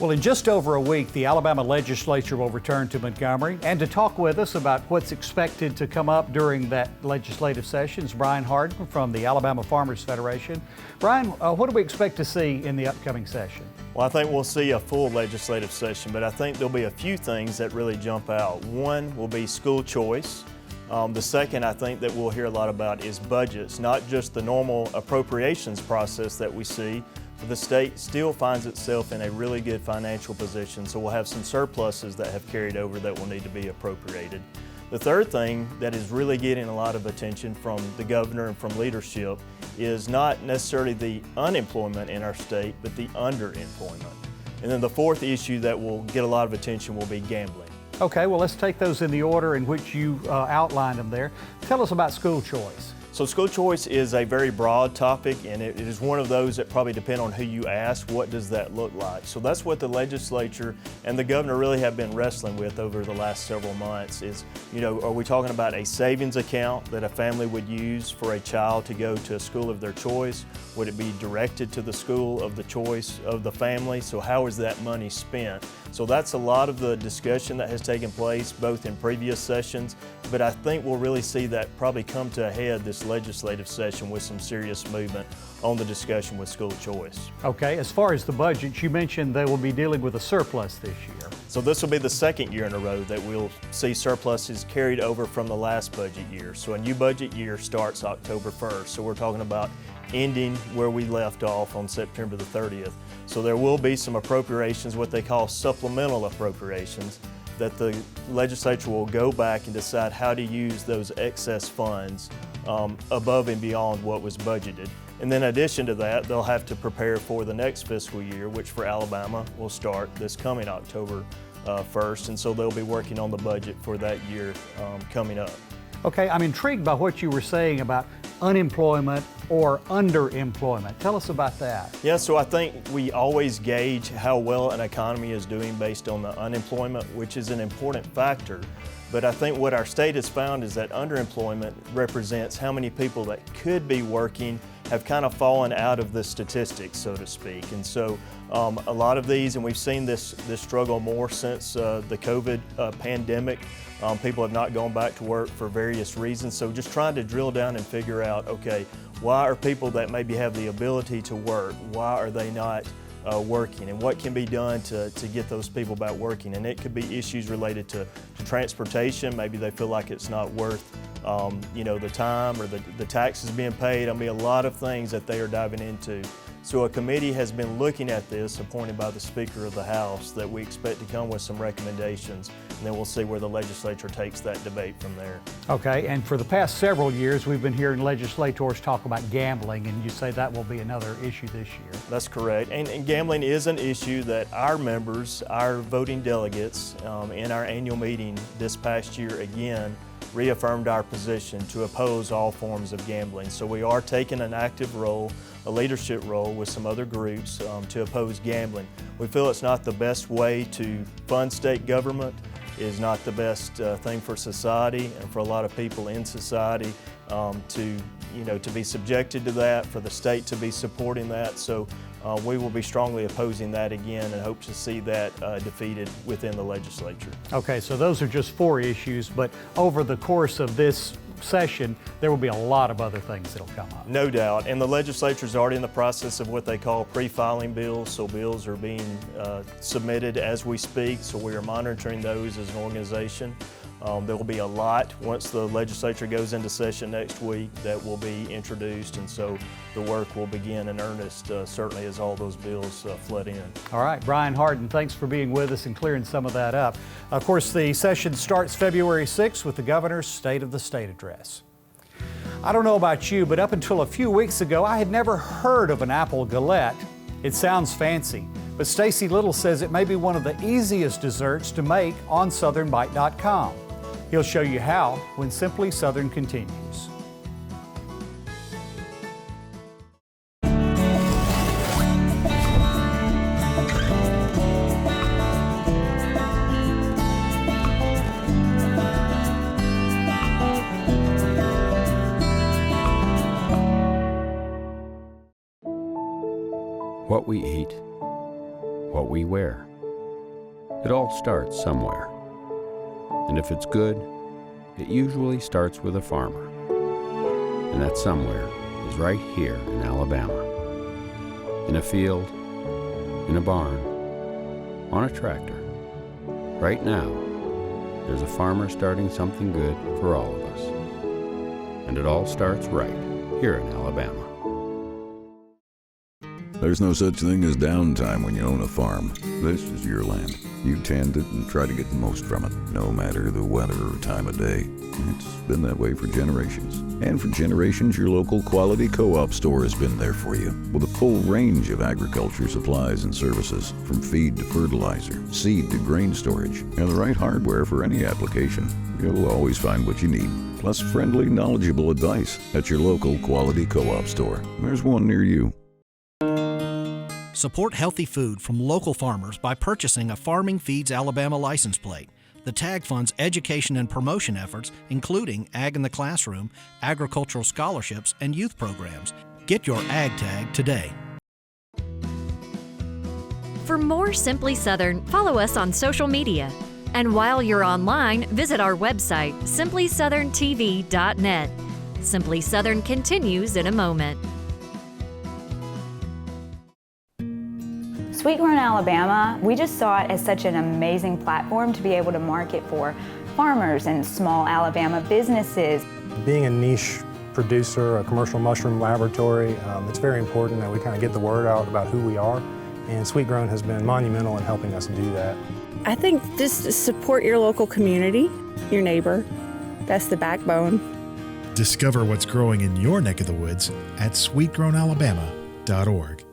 Well, in just over a week, the Alabama Legislature will return to Montgomery. And to talk with us about what's expected to come up during that legislative session is Brian Hardin from the Alabama Farmers Federation. Brian, what do we expect to see in the upcoming session? Well, I think we'll see a full legislative session, but I think there'll be a few things that really jump out. One will be school choice. The second I think that we'll hear a lot about is budgets, not just the normal appropriations process that we see. The state still finds itself in a really good financial position, so we'll have some surpluses that have carried over that will need to be appropriated. The third thing that is really getting a lot of attention from the governor and from leadership is not necessarily the unemployment in our state, but the underemployment. And then the fourth issue that will get a lot of attention will be gambling. Okay, well, let's take those in the order in which you outlined them there. Tell us about school choice. So school choice is a very broad topic, and it is one of those that probably depend on who you ask, what does that look like? So that's what the legislature and the governor really have been wrestling with over the last several months is, are we talking about a savings account that a family would use for a child to go to a school of their choice? Would it be directed to the school of the choice of the family? So how is that money spent? So that's a lot of the discussion that has taken place both in previous sessions, but I think we'll really see that probably come to a head this legislative session with some serious movement on the discussion with school choice. Okay, as far as the budget, you mentioned they will be dealing with a surplus this year. So this will be the second year in a row that we'll see surpluses carried over from the last budget year. So a new budget year starts October 1st. So we're talking about ending where we left off on September the 30th. So there will be some appropriations, what they call supplemental appropriations, that the legislature will go back and decide how to use those excess funds above and beyond what was budgeted. And then in addition to that, they'll have to prepare for the next fiscal year, which for Alabama will start this coming October 1st. And so they'll be working on the budget for that year coming up. Okay, I'm intrigued by what you were saying about unemployment or underemployment. Tell us about that. Yeah, so I think we always gauge how well an economy is doing based on the unemployment, which is an important factor. But I think what our state has found is that underemployment represents how many people that could be working have kind of fallen out of the statistics, so to speak. And so a lot of these, and we've seen this struggle more since the COVID pandemic, people have not gone back to work for various reasons. So just trying to drill down and figure out, okay, why are people that maybe have the ability to work, why are they not working, and what can be done to get those people back working? And it could be issues related to transportation. Maybe they feel like it's not worth the time or the taxes being paid. I mean, a lot of things that they are diving into. So a committee has been looking at this, appointed by the Speaker of the House, that we expect to come with some recommendations, and then we'll see where the legislature takes that debate from there. Okay, and for the past several years, we've been hearing legislators talk about gambling, and you say that will be another issue this year. That's correct, and gambling is an issue that our members, our voting delegates, in our annual meeting this past year again, reaffirmed our position to oppose all forms of gambling. So we are taking an active role, a leadership role with some other groups to oppose gambling. We feel it's not the best way to fund state government, is not the best thing for society and for a lot of people in society to be subjected to that, for the state to be supporting that. So we will be strongly opposing that again and hope to see that defeated within the legislature. Okay, so those are just 4 issues, but over the course of this session, there will be a lot of other things that'll come up. No doubt, and the legislature is already in the process of what they call pre-filing bills, so bills are being submitted as we speak, so we are monitoring those as an organization. There will be a lot once the legislature goes into session next week that will be introduced, and so the work will begin in earnest, certainly as all those bills flood in. All right, Brian Hardin, thanks for being with us and clearing some of that up. Of course, the session starts February 6th with the governor's State of the State address. I don't know about you, but up until a few weeks ago, I had never heard of an apple galette. It sounds fancy, but Stacy Little says it may be one of the easiest desserts to make on SouthernBite.com. He'll show you how when Simply Southern continues. What we eat, what we wear, It all starts somewhere. And if it's good, it usually starts with a farmer. And that somewhere is right here in Alabama. In a field, in a barn, on a tractor. Right now, there's a farmer starting something good for all of us. And it all starts right here in Alabama. There's no such thing as downtime when you own a farm. This is your land. You tend it and try to get the most from it, no matter the weather or time of day. It's been that way for generations. And for generations, your local quality co-op store has been there for you, with a full range of agriculture supplies and services, from feed to fertilizer, seed to grain storage, and the right hardware for any application. You'll always find what you need, plus friendly, knowledgeable advice at your local quality co-op store. There's one near you. Support healthy food from local farmers by purchasing a Farming Feeds Alabama license plate. The tag funds education and promotion efforts, including Ag in the Classroom, agricultural scholarships, and youth programs. Get your Ag tag today. For more Simply Southern, follow us on social media. And while you're online, visit our website, simplysouthern.tv.net. Simply Southern continues in a moment. Sweet Grown Alabama, we just saw it as such an amazing platform to be able to market for farmers and small Alabama businesses. Being a niche producer, a commercial mushroom laboratory, it's very important that we kind of get the word out about who we are, and Sweet Grown has been monumental in helping us do that. I think just support your local community, your neighbor. That's the backbone. Discover what's growing in your neck of the woods at sweetgrownalabama.org.